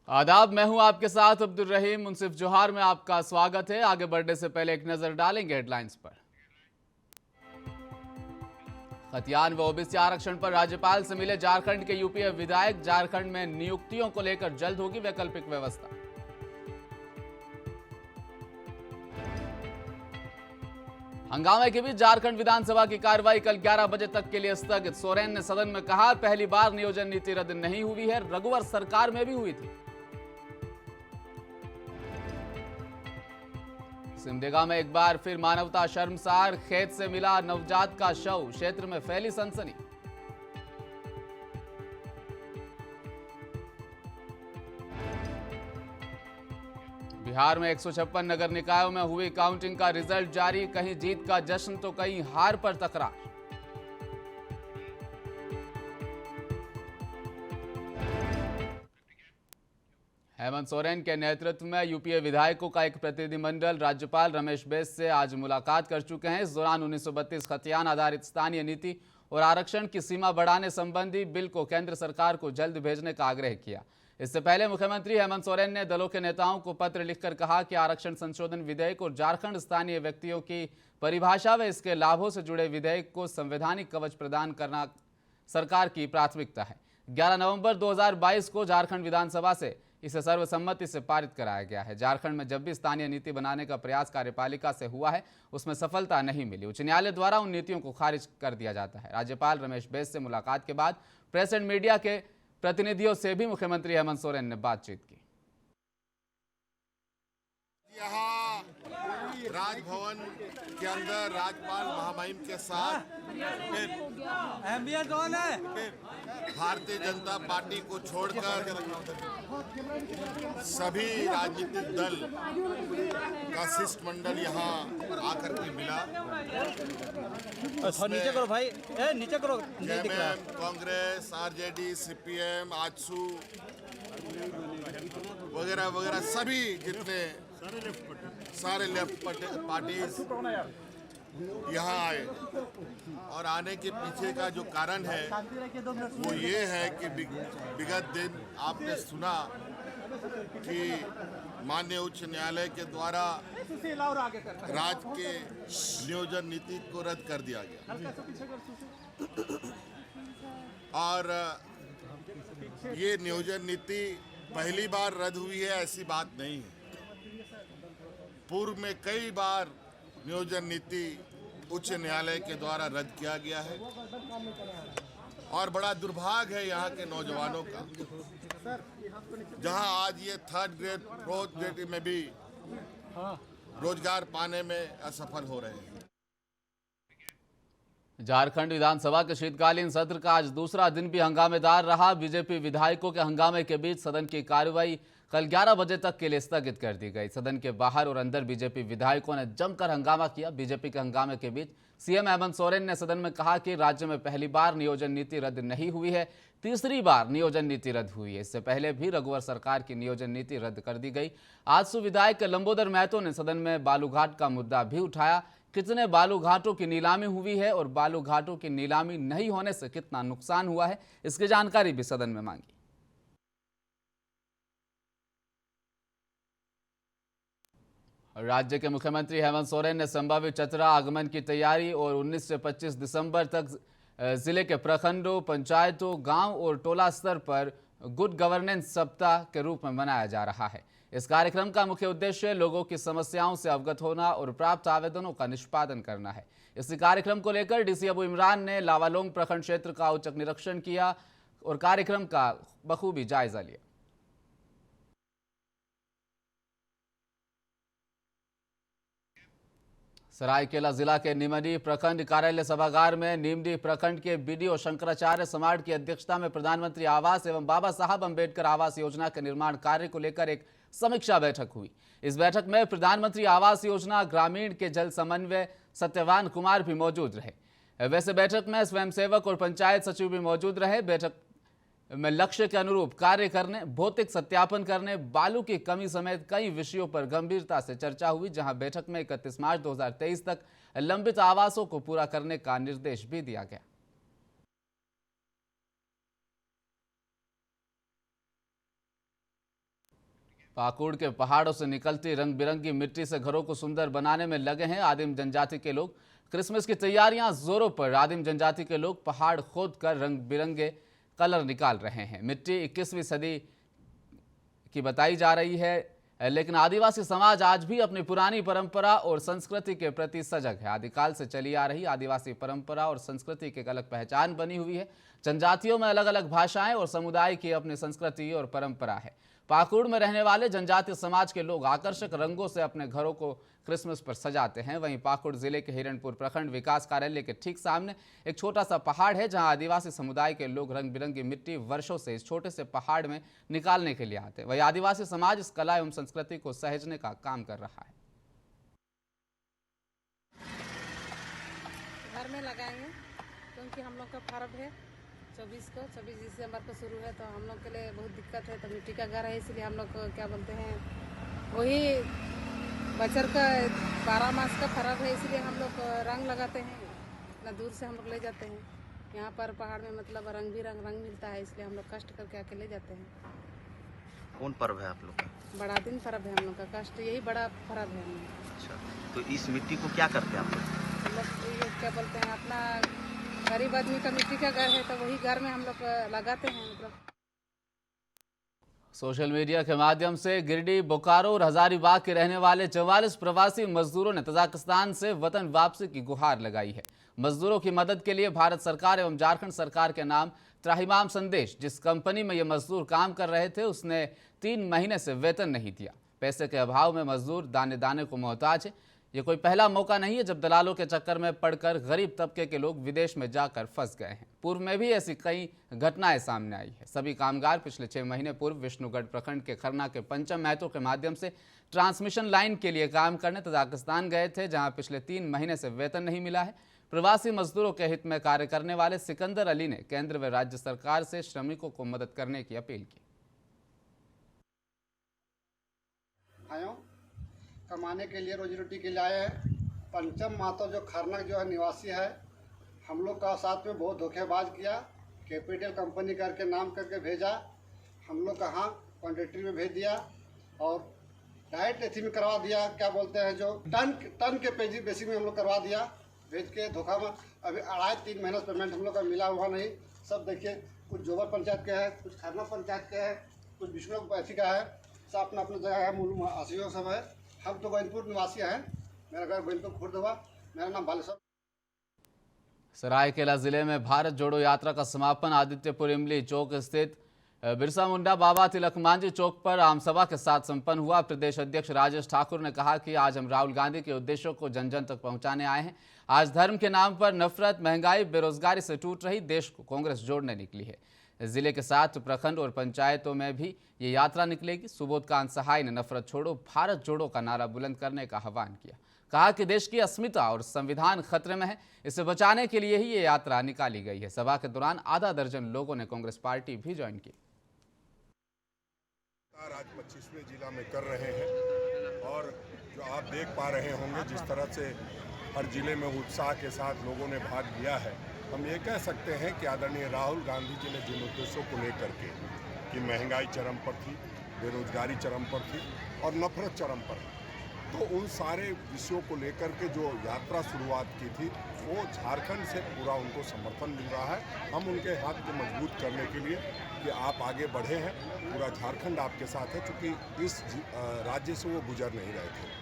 आदाब, मैं हूं आपके साथ अब्दुल रहीम मुंसिफ जोहार में आपका स्वागत है। आगे बढ़ने से पहले एक नजर डालेंगे हेडलाइंस पर। खतियान व ओबीसी आरक्षण पर राज्यपाल से मिले झारखंड के यूपीए विधायक। झारखंड में नियुक्तियों को लेकर जल्द होगी वैकल्पिक व्यवस्था। हंगामे के बीच झारखंड विधानसभा की कार्रवाई कल 11 बजे तक के लिए स्थगित। सोरेन ने सदन में कहा, पहली बार नियोजन नीति रद्द नहीं हुई है, रघुवर सरकार में भी हुई थी। सिमडेगा में एक बार फिर मानवता शर्मसार, खेत से मिला नवजात का शव, क्षेत्र में फैली सनसनी। बिहार में 156 नगर निकायों में हुई काउंटिंग का रिजल्ट जारी, कहीं जीत का जश्न तो कहीं हार पर तकरार। हेमंत सोरेन के नेतृत्व में यूपीए विधायकों का एक प्रतिनिधिमंडल राज्यपाल रमेश बैस से आज मुलाकात कर चुके हैं। इस दौरान 1932 खतियान आधारित स्थानीय नीति और आरक्षण की सीमा बढ़ाने संबंधी बिल को केंद्र सरकार को जल्द भेजने का आग्रह किया। इससे पहले मुख्यमंत्री हेमंत सोरेन ने दलों के नेताओं को पत्र लिखकर कहा कि आरक्षण संशोधन विधेयक और झारखंड स्थानीय व्यक्तियों की परिभाषा व इसके लाभों से जुड़े विधेयक को संवैधानिक कवच प्रदान करना सरकार की प्राथमिकता है। 11 नवंबर 2022 को झारखंड विधानसभा से इसे सर्वसम्मति से पारित कराया गया है। झारखंड में जब भी स्थानीय नीति बनाने का प्रयास कार्यपालिका से हुआ है, उसमें सफलता नहीं मिली। उच्च न्यायालय द्वारा उन नीतियों को खारिज कर दिया जाता है। राज्यपाल रमेश बैस से मुलाकात के बाद प्रेस एंड मीडिया के प्रतिनिधियों से भी मुख्यमंत्री हेमंत सोरेन ने बातचीत की। यहाँ राजभवन के अंदर राज्यपाल महामहिम के साथ भारतीय जनता पार्टी को छोड़कर सभी राजनीतिक दल का शिष्टमंडल यहाँ आकर के मिला। नीचे करो भाई, नीचे करो। JMM, Congress, RJD, CPM, AJSU वगैरह वगैरह सभी जितने सारे लेफ्ट पार्टीज यहाँ आए। और आने के पीछे का जो कारण है वो ये है कि विगत दिन आपने सुना कि माननीय उच्च न्यायालय के द्वारा राज्य के नियोजन नीति को रद्द कर दिया गया। और ये नियोजन नीति पहली बार रद्द हुई है ऐसी बात नहीं है। पूर्व में कई बार नियोजन नीति उच्च न्यायालय के द्वारा रद्द किया गया है और बड़ा दुर्भाग्य है यहाँ के नौजवानों का, जहाँ आज ये थर्ड ग्रेड, फोर्थ ग्रेड में भी रोजगार पाने में असफल हो रहे हैं। झारखंड विधानसभा के शीतकालीन सत्र का आज दूसरा दिन भी हंगामेदार रहा। बीजेपी विधायकों के हंगामे के बीच सदन की कार्रवाई कल 11 बजे तक के लिए स्थगित कर दी गई। सदन के बाहर और अंदर बीजेपी विधायकों ने जमकर हंगामा किया। बीजेपी के हंगामे के बीच सीएम हेमंत सोरेन ने सदन में कहा कि राज्य में पहली बार नियोजन नीति रद्द नहीं हुई है, तीसरी बार नियोजन नीति रद्द हुई है। इससे पहले भी रघुवर सरकार की नियोजन नीति रद्द कर दी गई। आजसू विधायक लंबोदर महतो ने सदन में बालूघाट का मुद्दा भी उठाया। कितने बालूघाटों की नीलामी हुई है और बालूघाटों की नीलामी नहीं होने से कितना नुकसान हुआ है, इसकी जानकारी भी सदन में मांगी। राज्य के मुख्यमंत्री हेमंत सोरेन ने संभावित चतरा आगमन की तैयारी और 19 से 25 दिसंबर तक जिले के प्रखंडों, पंचायतों, गांव और टोला स्तर पर गुड गवर्नेंस सप्ताह के रूप में मनाया जा रहा है। इस कार्यक्रम का मुख्य उद्देश्य लोगों की समस्याओं से अवगत होना और प्राप्त आवेदनों का निष्पादन करना है। इसी कार्यक्रम को लेकर डीसी अबू इमरान ने लावालोंग प्रखंड क्षेत्र का औचक निरीक्षण किया और कार्यक्रम का बखूबी जायजा लिया। सरायकेला जिला के निमडी प्रखंड कार्यालय सभागार में निमडी प्रखंड के बीडीओ शंकराचार्य समार्ट की अध्यक्षता में प्रधानमंत्री आवास एवं बाबा साहब अंबेडकर आवास योजना के निर्माण कार्य को लेकर एक समीक्षा बैठक हुई। इस बैठक में प्रधानमंत्री आवास योजना ग्रामीण के जल समन्वय सत्यवान कुमार भी मौजूद रहे। वैसे बैठक में स्वयंसेवक और पंचायत सचिव भी मौजूद रहे। बैठक में लक्ष्य के अनुरूप कार्य करने, भौतिक सत्यापन करने, बालू की कमी समेत कई विषयों पर गंभीरता से चर्चा हुई। जहां बैठक में 31 मार्च 2023 तक लंबित आवासों को पूरा करने का निर्देश भी दिया गया। पाकुड़ के पहाड़ों से निकलती रंग बिरंगी मिट्टी से घरों को सुंदर बनाने में लगे हैं आदिम जनजाति के लोग। क्रिसमस की तैयारियां जोरों पर। आदिम जनजाति के लोग पहाड़ खोद कर रंग बिरंगे कलर निकाल रहे हैं। मिट्टी 21वीं सदी की बताई जा रही है, लेकिन आदिवासी समाज आज भी अपनी पुरानी परंपरा और संस्कृति के प्रति सजग है। आदिकाल से चली आ रही आदिवासी परंपरा और संस्कृति की एक अलग पहचान बनी हुई है। जनजातियों में अलग अलग भाषाएं और समुदाय की अपनी संस्कृति और परंपरा है। पाकुड़ में रहने वाले जनजातीय समाज के लोग आकर्षक रंगों से अपने घरों को क्रिसमस पर सजाते हैं। वहीं पाकुड़ जिले के हिरणपुर प्रखंड विकास कार्यालय के ठीक सामने एक छोटा सा पहाड़ है, जहां आदिवासी समुदाय के लोग रंग बिरंगी मिट्टी वर्षों से इस छोटे से पहाड़ में निकालने के लिए आते हैं। वहीं आदिवासी समाज इस कला एवं संस्कृति को सहेजने का काम कर रहा है। घर में लगाएंगे क्योंकि हम लोग का पर्व है 24 दिसंबर को शुरू है, तो हम लोग के लिए बहुत दिक्कत है। तो मिट्टी का घर है, इसलिए हम लोग को क्या बोलते हैं, वही बचर का 12 मास का पर्व है, इसलिए हम लोग रंग लगाते हैं। इतना दूर से हम लोग ले जाते हैं। यहाँ पर पहाड़ में मतलब रंग बिरंग रंग मिलता है, इसलिए हम लोग कष्ट करके आके ले जाते हैं। कौन पर्व है आप लोग का? बड़ा दिन पर्व है हम लोग का, कष्ट यही बड़ा पर्व है हम लोग। अच्छा, तो इस मिट्टी को क्या करते हैं आप लोग? हम लोग ये क्या बोलते हैं, अपना गरीब आदमी का मिट्टी का घर है, तो वही घर में हम लोग लगाते हैं। मतलब सोशल मीडिया के माध्यम से गिरिडीह, बोकारो और हजारीबाग के रहने वाले 44 प्रवासी मजदूरों ने तजाकिस्तान से वतन वापसी की गुहार लगाई है। मजदूरों की मदद के लिए भारत सरकार एवं झारखंड सरकार के नाम त्राहिमाम संदेश, जिस कंपनी में ये मजदूर काम कर रहे थे, उसने 3 महीने से वेतन नहीं दिया। पैसे के अभाव में मजदूर दाने दाने को मोहताज है। ये कोई पहला मौका नहीं है जब दलालों के चक्कर में पड़कर गरीब तबके के लोग विदेश में जाकर फंस गए हैं। पूर्व में भी ऐसी कई घटनाएं सामने आई है। सभी कामगार पिछले 6 महीने पूर्व विष्णुगढ़ प्रखंड के खरना के पंचम महतो के माध्यम से ट्रांसमिशन लाइन के लिए काम करने तजाकिस्तान गए थे, जहां पिछले 3 महीने से वेतन नहीं मिला है। प्रवासी मजदूरों के हित में कार्य करने वाले सिकंदर अली ने केंद्र व राज्य सरकार से श्रमिकों को मदद करने की अपील की। कमाने के लिए, रोजी रोटी के लिए आए हैं। पंचम महतो जो खरना जो है निवासी है, हम लोग का साथ में बहुत धोखेबाज किया। कैपिटल कंपनी करके नाम करके भेजा, हम लोग कहाँ क्वान्टिटी में भेज दिया और डायरेक्ट एथी में करवा दिया। क्या बोलते हैं, जो टन के पेजी बेसिक में हम लोग करवा दिया, भेज के धोखा में। अभी 2.5-3 महीना पेमेंट हम लोग का मिला हुआ नहीं। सब देखिए, कुछ जोबर पंचायत के है, कुछ खरना पंचायत के है, कुछ विष्णु ऐसी का है। सब अपना अपना जगह है, मूल आसियों सब है। हम तो गोविंदपुर निवासी हैं। मेरा घर गोविंदपुर खुर्द हुआ। मेरा नाम बालेश्वर। सरायकेला जिले में भारत जोड़ो यात्रा का समापन आदित्यपुर इमली चौक स्थित बिरसा मुंडा बाबा तिलक मांझी चौक पर आमसभा के साथ संपन्न हुआ। प्रदेश अध्यक्ष राजेश ठाकुर ने कहा कि आज हम राहुल गांधी के उद्देश्यों को जन जन तक पहुंचाने आए हैं। आज धर्म के नाम पर नफरत, महंगाई, बेरोजगारी से टूट रही देश को कांग्रेस जोड़ने निकली है। जिले के 7 प्रखंड और पंचायतों में भी ये यात्रा निकलेगी। सुबोधकांत सहाय ने नफरत छोड़ो, भारत जोड़ो का नारा बुलंद करने का आह्वान किया। कहा कि देश की अस्मिता और संविधान खतरे में है, इसे बचाने के लिए ही ये यात्रा निकाली गई है। सभा के दौरान आधा दर्जन लोगों ने कांग्रेस पार्टी भी ज्वाइन की। आज 25वें जिला में कर रहे हैं और जो आप देख पा रहे होंगे जिस तरह से हर जिले में उत्साह के साथ लोगों ने भाग लिया है, हम ये कह सकते हैं कि आदरणीय राहुल गांधी जी ने जिन उद्देश्यों को लेकर के कि महंगाई चरम पर थी, बेरोजगारी चरम पर थी और नफरत चरम पर थी, तो उन सारे विषयों को लेकर के जो यात्रा शुरुआत की थी, वो झारखंड से पूरा उनको समर्थन मिल रहा है। हम उनके हाथ को मजबूत करने के लिए कि आप आगे बढ़े हैं, पूरा झारखंड आपके साथ है, क्योंकि इस राज्य से वो गुजर नहीं रहे थे।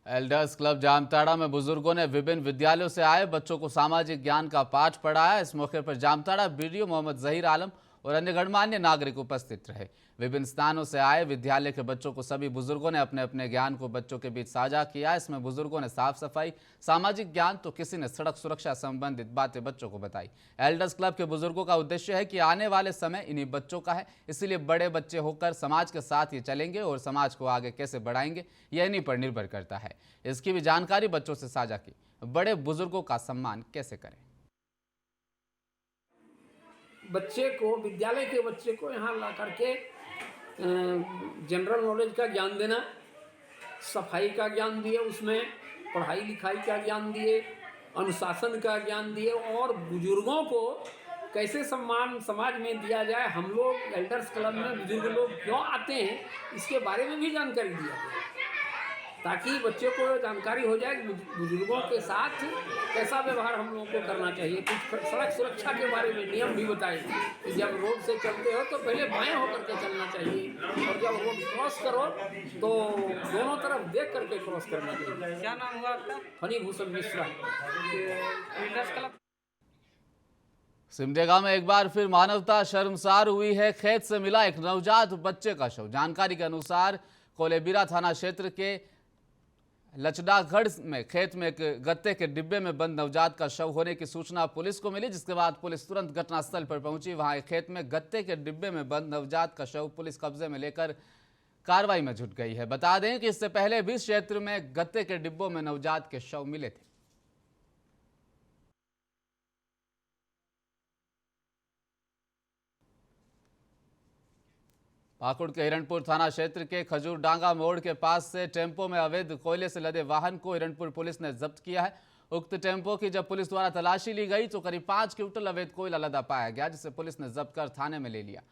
एल्डर्स क्लब जामताड़ा में बुजुर्गों ने विभिन्न विद्यालयों से आए बच्चों को सामाजिक ज्ञान का पाठ पढ़ाया। इस मौके पर जामताड़ा बीडीओ मोहम्मद जहीर आलम और अन्य गणमान्य नागरिक उपस्थित रहे। विभिन्न स्थानों से आए विद्यालय के बच्चों को सभी बुजुर्गों ने अपने अपने ज्ञान को बच्चों के बीच साझा किया। इसमें बुजुर्गों ने साफ सफाई, सामाजिक ज्ञान तो किसी ने सड़क सुरक्षा संबंधित बातें बच्चों को बताई। एल्डर्स क्लब के बुजुर्गों का उद्देश्य है कि आने वाले समय इन्हीं बच्चों का है, इसलिए बड़े बच्चे होकर समाज के साथ ये चलेंगे और समाज को आगे कैसे बढ़ाएंगे यह इन्हीं पर निर्भर करता है। इसकी भी जानकारी बच्चों से साझा की। बड़े बुजुर्गों का सम्मान कैसे करें। बच्चे को, विद्यालय के बच्चे को यहाँ ला करके जनरल नॉलेज का ज्ञान देना, सफाई का ज्ञान दिए, उसमें पढ़ाई लिखाई का ज्ञान दिए, अनुशासन का ज्ञान दिए और बुजुर्गों को कैसे सम्मान समाज में दिया जाए, हम लोग एल्डर्स क्लब में बुजुर्ग लोग क्यों आते हैं, इसके बारे में भी जानकारी दिया जाए, ताकि बच्चों को जानकारी हो जाए कि बुजुर्गों के साथ कैसा व्यवहार हम लोगों को करना चाहिए। कुछ सड़क सुरक्षा के बारे में नियम भी बताए कि जब रोड से चलते हो तो पहले बाएं होकर के चलना चाहिए, और जब रोड क्रॉस करो तो दोनों तरफ देख करके क्रॉस करना चाहिए। क्या नाम हुआ आपका? Funny Bhushan Mishra. Elders club Simdega में एक बार फिर मानवता शर्मसार हुई है। खेत से मिला एक नवजात बच्चे का शव। जानकारी के अनुसार कोलेबिरा थाना क्षेत्र के लचडागढ़ में खेत में एक गत्ते के डिब्बे में बंद नवजात का शव होने की सूचना पुलिस को मिली, जिसके बाद पुलिस तुरंत घटनास्थल पर पहुंची। वहां एक खेत में गत्ते के डिब्बे में बंद नवजात का शव पुलिस कब्जे में लेकर कार्रवाई में जुट गई है। बता दें कि इससे पहले भी इस क्षेत्र में गत्ते के डिब्बों में नवजात के शव मिले थे। पाकुड़ के हिरणपुर थाना क्षेत्र के खजूर डांगा मोड़ के पास से टेम्पो में अवैध कोयले से लदे वाहन को हिरणपुर पुलिस ने जब्त किया है। उक्त टेम्पो की जब पुलिस द्वारा तलाशी ली गई तो करीब 5 क्विंटल अवैध कोयला लदा पाया गया, जिसे पुलिस ने जब्त कर थाने में ले लिया।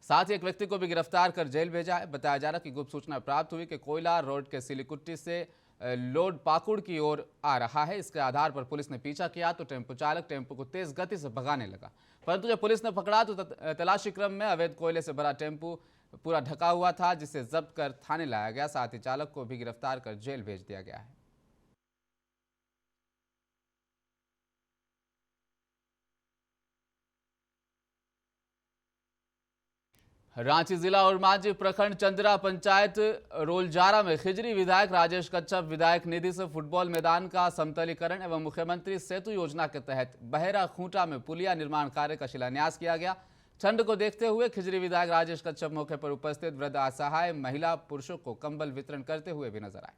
साथ ही एक व्यक्ति को भी गिरफ्तार कर जेल भेजा है। बताया जा रहा कि गुप्त सूचना प्राप्त हुई कि कोयला रोड के सिलीकुट्टी से लोड पाकुड़ की ओर आ रहा है। इसके आधार पर पुलिस ने पीछा किया तो टेम्पो चालक टेम्पो को तेज गति से भगाने लगा, परंतु जब पुलिस ने पकड़ा तो तलाशी क्रम में अवैध कोयले से भरा टेम्पो पूरा ढका हुआ था, जिसे जब्त कर थाने लाया गया। साथ ही चालक को भी गिरफ्तार कर जेल भेज दिया गया है। रांची जिला और मांझी प्रखंड चंद्रा पंचायत रोलजारा में खिजरी विधायक राजेश कच्छप विधायक निधि से फुटबॉल मैदान का समतलीकरण एवं मुख्यमंत्री सेतु योजना के तहत बहेरा खूंटा में पुलिया निर्माण कार्य का शिलान्यास किया गया। ठंड को देखते हुए खिजरी विधायक राजेश कच्छप मौके पर उपस्थित वृद्ध असहाय महिला पुरुषों को कंबल वितरण करते हुए भी नजर आए।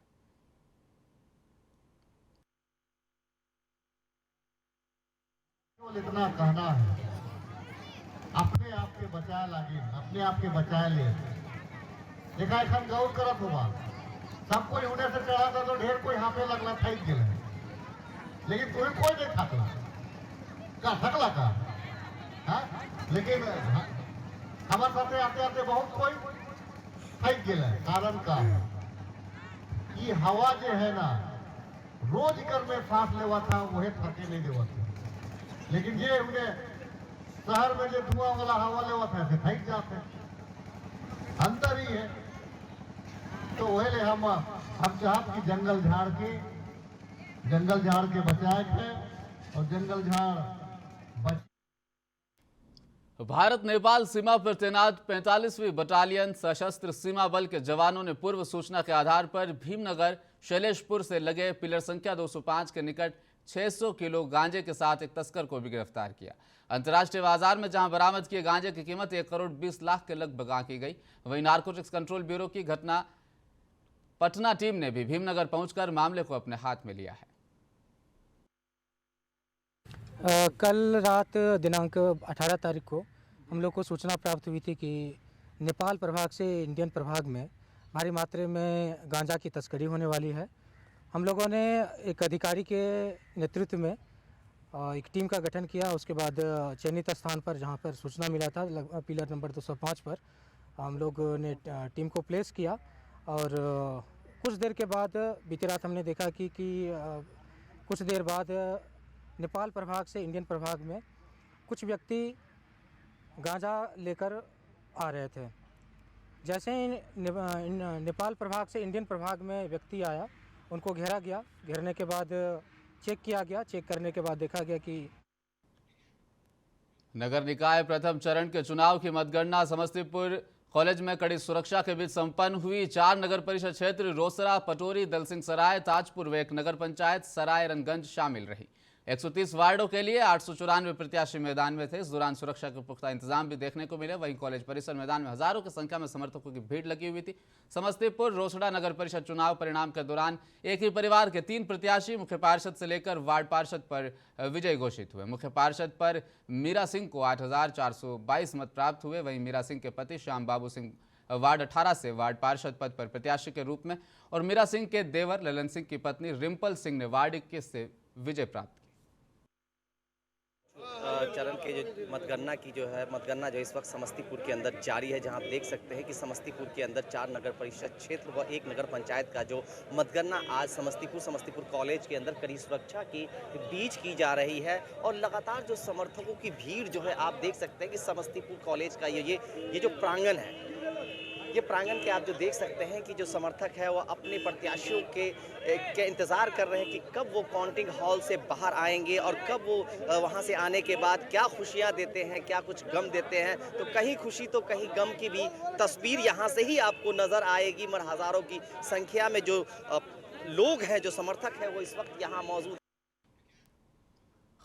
इतना कहना है अपने आप के बचाए लागे, अपने आप के बचाए ले देखा एखन गौर करत होगा सब कोई होने से चढ़ा था तो ढेर कोई यहाँ पे लगला थक गए, लेकिन कोई नहीं थकला का थकला का हाँ? लेकिन हमारे साथ आते आते बहुत कोई थक गए। कारण का ये हवा जो है ना रोज कर में सांस लेवा था वही थके नहीं देवा था, लेकिन ये उन्हें शहर में जो धुआं वाला हवा लेवा था ऐसे थक जाते, अंतर ही है। तो वही ले हम चाहते कि जंगल झाड़ के बचाए थे और जंगल झाड़ भारत नेपाल सीमा पर तैनात 45वीं बटालियन सशस्त्र सीमा बल के जवानों ने पूर्व सूचना के आधार पर भीमनगर शैलेशपुर से लगे पिलर संख्या 205 के निकट 600 किलो गांजे के साथ एक तस्कर को भी गिरफ्तार किया। अंतर्राष्ट्रीय बाजार में जहां बरामद किए गांजे की कीमत 1 करोड़ 20 लाख के लगभग आंकी गई। वहीं नारकोटिक्स कंट्रोल ब्यूरो की घटना पटना टीम ने भी भीमनगर पहुंचकर मामले को अपने हाथ में लिया है। कल रात दिनांक 18 तारीख को हम लोग को सूचना प्राप्त हुई थी कि नेपाल प्रभाग से इंडियन प्रभाग में भारी मात्रा में गांजा की तस्करी होने वाली है। हम लोगों ने एक अधिकारी के नेतृत्व में एक टीम का गठन किया। उसके बाद चयनित स्थान पर जहां पर सूचना मिला था पिलर नंबर 205 पर हम लोग ने टीम को प्लेस किया और कुछ देर के बाद बीती रात हमने देखा कि कुछ देर बाद नेपाल प्रभाग से इंडियन प्रभाग में कुछ व्यक्ति गांजा लेकर आ रहे थे। जैसे ही नेपाल प्रभाग से इंडियन प्रभाग में व्यक्ति आया, उनको घेरा गया। घेरने के बाद चेक किया गया। चेक करने के बाद देखा गया कि नगर निकाय प्रथम चरण के चुनाव की मतगणना समस्तीपुर कॉलेज में कड़ी सुरक्षा के बीच संपन्न हुई। 4 नगर परिषद क्षेत्र रोसड़ा, पटोरी, दलसिंह सराय, ताजपुर व एक नगर पंचायत सरायरनगंज शामिल रही। 130 वार्डों के लिए 894 प्रत्याशी मैदान में थे। इस दौरान सुरक्षा के पुख्ता इंतजाम भी देखने को मिले। वहीं कॉलेज परिसर मैदान में हजारों की संख्या में समर्थकों की भीड़ लगी हुई थी। समस्तीपुर रोसड़ा नगर परिषद चुनाव परिणाम के दौरान एक ही परिवार के 3 प्रत्याशी मुख्य पार्षद से लेकर वार्ड पार्षद पर विजयी घोषित हुए। मुख्य पार्षद पर मीरा सिंह को 8422 मत प्राप्त हुए। वहीं मीरा सिंह के पति श्याम बाबू सिंह वार्ड 18 से वार्ड पार्षद पद पर प्रत्याशी के रूप में और मीरा सिंह के देवर ललन सिंह की पत्नी रिम्पल सिंह ने वार्ड 21 से विजय प्राप्त की। चरण के जो मतगणना जो इस वक्त समस्तीपुर के अंदर जारी है, जहां आप देख सकते हैं कि समस्तीपुर के अंदर 4 नगर परिषद क्षेत्र व 1 नगर पंचायत का जो मतगणना आज समस्तीपुर कॉलेज के अंदर कड़ी सुरक्षा के बीच की जा रही है। और लगातार जो समर्थकों की भीड़ जो है आप देख सकते हैं कि समस्तीपुर कॉलेज का ये जो प्रांगण है, ये प्रांगण के आप जो देख सकते हैं कि जो समर्थक है वो अपने प्रत्याशियों के इंतज़ार कर रहे हैं कि कब वो काउंटिंग हॉल से बाहर आएंगे और कब वो वहां से आने के बाद क्या खुशियां देते हैं, क्या कुछ गम देते हैं। तो कहीं खुशी तो कहीं गम की भी तस्वीर यहां से ही आपको नज़र आएगी। मगर हज़ारों की संख्या में जो लोग हैं, जो समर्थक हैं, वो इस वक्त यहाँ मौजूद।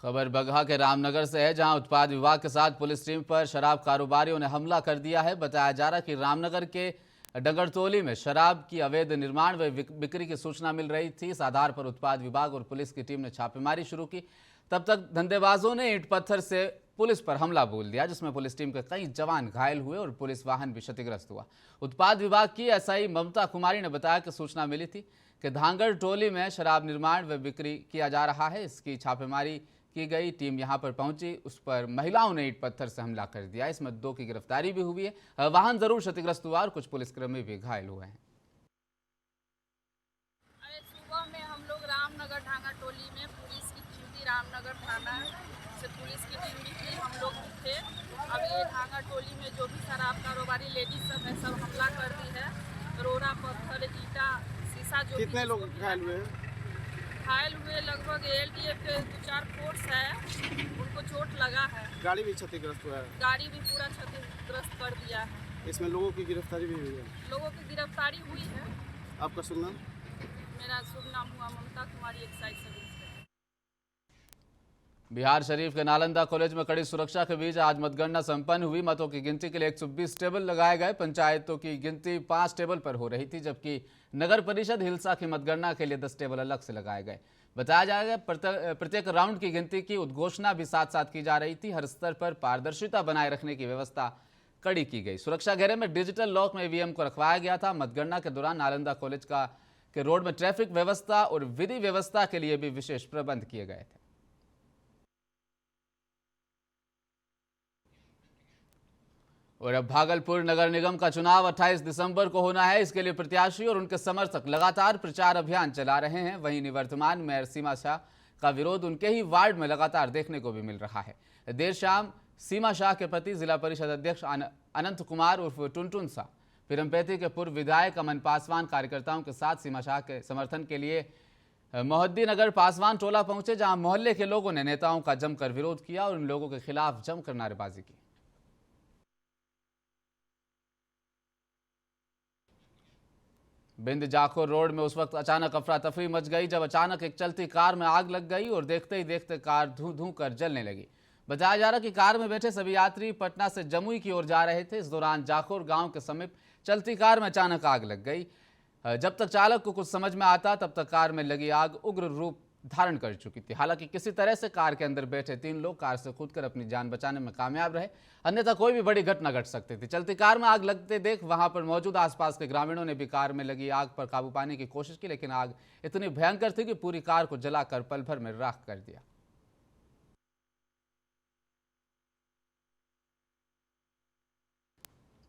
खबर बगहा के रामनगर से है, जहां उत्पाद विभाग के साथ पुलिस टीम पर शराब कारोबारियों ने हमला कर दिया है। बताया जा रहा है कि रामनगर के डगरतोली में शराब की अवैध निर्माण व बिक्री की सूचना मिल रही थी। इस आधार पर उत्पाद विभाग और पुलिस की टीम ने छापेमारी शुरू की। तब तक धंधेबाजों ने ईंट पत्थर से पुलिस पर हमला बोल दिया, जिसमें पुलिस टीम के कई जवान घायल हुए और पुलिस वाहन भी क्षतिग्रस्त हुआ। उत्पाद विभाग की एसआई ममता कुमारी ने बताया कि सूचना मिली थी कि धांगड़ टोली में शराब निर्माण व बिक्री किया जा रहा है। इसकी छापेमारी की गई। टीम यहां पर पहुंची, उस पर महिलाओं ने ईंट पत्थर से हमला कर दिया। इसमें 2 की गिरफ्तारी भी हुई है। वाहन जरूर क्षतिग्रस्त हुआ और कुछ पुलिसकर्मी भी घायल हुए हैं। सुबह में हम लोग रामनगर ढांगा टोली में पुलिस की ड्यूटी, रामनगर थाना से पुलिस की टीम भी थी, हम लोग थे। अब ये ढांगा टोली में जो भी शराब कारोबारी लेडीज सब है, सब हमला कर दी है। रोड़ा, पत्थर, ईटा, शीशा। जो कितने लोग घायल हुए लगभग एलडीएफ के 2-4 फोर्स है, उनको चोट लगा है। गाड़ी भी क्षतिग्रस्त हुआ है। गाड़ी भी पूरा क्षतिग्रस्त कर दिया है। इसमें लोगों की गिरफ्तारी भी हुई है। लोगों की गिरफ्तारी हुई है। आपका शुभ नाम? मेरा शुभ नाम हुआ Mamta Kumari, excise sub inspector. Bihar Sharif के नालंदा कॉलेज में कड़ी सुरक्षा के बीच आज मतगणना संपन्न हुई। मतों की गिनती के लिए 120 टेबल लगाए गए। पंचायतों की गिनती 5 टेबल पर हो रही थी, जबकि नगर परिषद हिलसा की मतगणना के लिए 10 टेबल अलग से लगाए गए। बताया जाएगा प्रत्येक राउंड की गिनती की उद्घोषणा भी साथ साथ की जा रही थी। हर स्तर पर पारदर्शिता बनाए रखने की व्यवस्था कड़ी की गई। सुरक्षा घेरे में डिजिटल लॉक में ईवीएम को रखवाया गया था। मतगणना के दौरान नालंदा कॉलेज के रोड में ट्रैफिक व्यवस्था और विधि व्यवस्था के लिए भी विशेष प्रबंध किए गए थे। और अब भागलपुर नगर निगम का चुनाव 28 दिसंबर को होना है। इसके लिए प्रत्याशी और उनके समर्थक लगातार प्रचार अभियान चला रहे हैं। वहीं निवर्तमान मेयर सीमा शाह का विरोध उनके ही वार्ड में लगातार देखने को भी मिल रहा है। देर शाम सीमा शाह के पति जिला परिषद अध्यक्ष अनंत कुमार उर्फ टुनटुन शाह, पीरमपेती के पूर्व विधायक अमन पासवान कार्यकर्ताओं के साथ सीमा शाह के समर्थन के लिए मोहद्दी नगर पासवान टोला पहुंचे, जहां मोहल्ले के लोगों ने नेताओं का जमकर विरोध किया और उन लोगों के खिलाफ जमकर नारेबाजी की। बिंद जाखोर रोड में उस वक्त अचानक अफरा तफरी मच गई, जब अचानक एक चलती कार में आग लग गई और देखते ही देखते कार धूं धूं कर जलने लगी। बताया जा रहा कि कार में बैठे सभी यात्री पटना से जमुई की ओर जा रहे थे। इस दौरान जाखोर गांव के समीप चलती कार में अचानक आग लग गई। जब तक चालक को कुछ समझ में आता, तब तक कार में लगी आग उग्र रूप धारण कर चुकी थी। हालांकि किसी तरह से कार के अंदर बैठे 3 लोग कार से कूदकर अपनी जान बचाने में कामयाब रहे, अन्यथा कोई भी बड़ी घटना घट सकती थी। चलती कार में आग लगते देख वहां पर मौजूद आसपास के ग्रामीणों ने भी कार में लगी आग पर काबू पाने की कोशिश की, लेकिन आग इतनी भयंकर थी कि पूरी कार को जलाकर पल भर में राख कर दिया।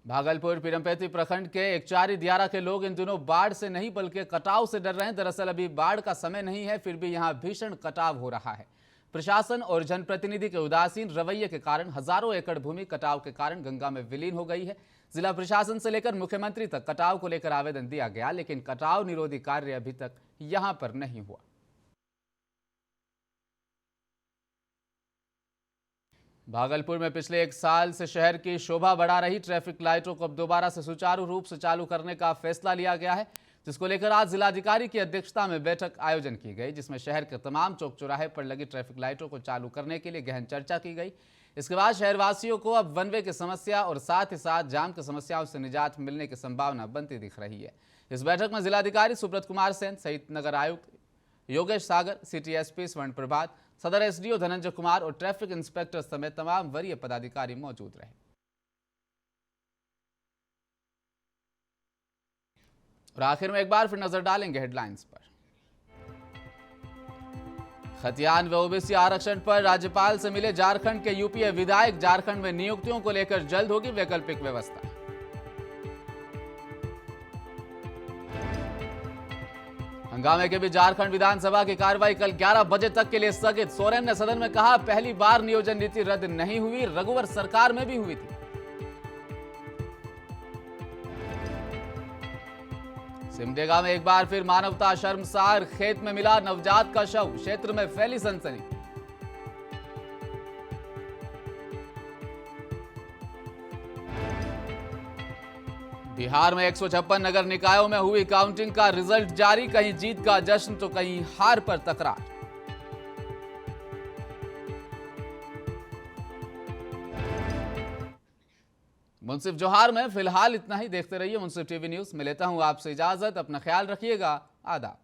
भागलपुर पीरमपेती प्रखंड के एकचारी दियारा के लोग इन दिनों बाढ़ से नहीं बल्कि कटाव से डर रहे हैं। दरअसल अभी बाढ़ का समय नहीं है, फिर भी यहां भीषण कटाव हो रहा है। प्रशासन और जनप्रतिनिधि के उदासीन रवैये के कारण हजारों एकड़ भूमि कटाव के कारण गंगा में विलीन हो गई है। जिला प्रशासन से लेकर मुख्यमंत्री तक कटाव को लेकर आवेदन दिया गया, लेकिन कटाव निरोधी कार्य अभी तक यहां पर नहीं हुआ। भागलपुर में पिछले 1 साल से शहर की शोभा बढ़ा रही ट्रैफिक लाइटों को अब दोबारा से सुचारू रूप से चालू करने का फैसला लिया गया है, जिसको लेकर आज जिलाधिकारी की अध्यक्षता में बैठक आयोजन की गई, जिसमें शहर के तमाम चौक चौराहे पर लगी ट्रैफिक लाइटों को चालू करने के लिए गहन चर्चा की गई। इसके बाद शहरवासियों को अब वन वे की समस्या और साथ ही साथ जाम की समस्याओं से निजात मिलने की संभावना बनती दिख रही है। इस बैठक में जिलाधिकारी सुब्रत कुमार सेन सहित नगर आयुक्त योगेश सागर, सिटी एसपी स्वर्ण प्रभात, सदर एसडीओ धनंजय कुमार और ट्रैफिक इंस्पेक्टर समेत तमाम वरीय पदाधिकारी मौजूद रहे। और आखिर में एक बार फिर नजर डालेंगे हेडलाइंस पर। खतियान व ओबीसी आरक्षण पर राज्यपाल से मिले झारखंड के यूपीए विधायक। झारखंड में नियुक्तियों को लेकर जल्द होगी वैकल्पिक व्यवस्था। हंगामे के बीच झारखंड विधानसभा की कार्रवाई कल 11 बजे तक के लिए स्थगित। सोरेन ने सदन में कहा, पहली बार नियोजन नीति रद्द नहीं हुई, रघुवर सरकार में भी हुई थी। सिमडेगा में एक बार फिर मानवता शर्मसार, खेत में मिला नवजात का शव, क्षेत्र में फैली सनसनी। बिहार में 156 नगर निकायों में हुई काउंटिंग का रिजल्ट जारी, कहीं जीत का जश्न तो कहीं हार पर तकरार। मुंसिफ जोहार में फिलहाल इतना ही। देखते रहिए मुंसिफ टीवी न्यूज। मैं लेता हूं आपसे इजाजत, अपना ख्याल रखिएगा। आदाब।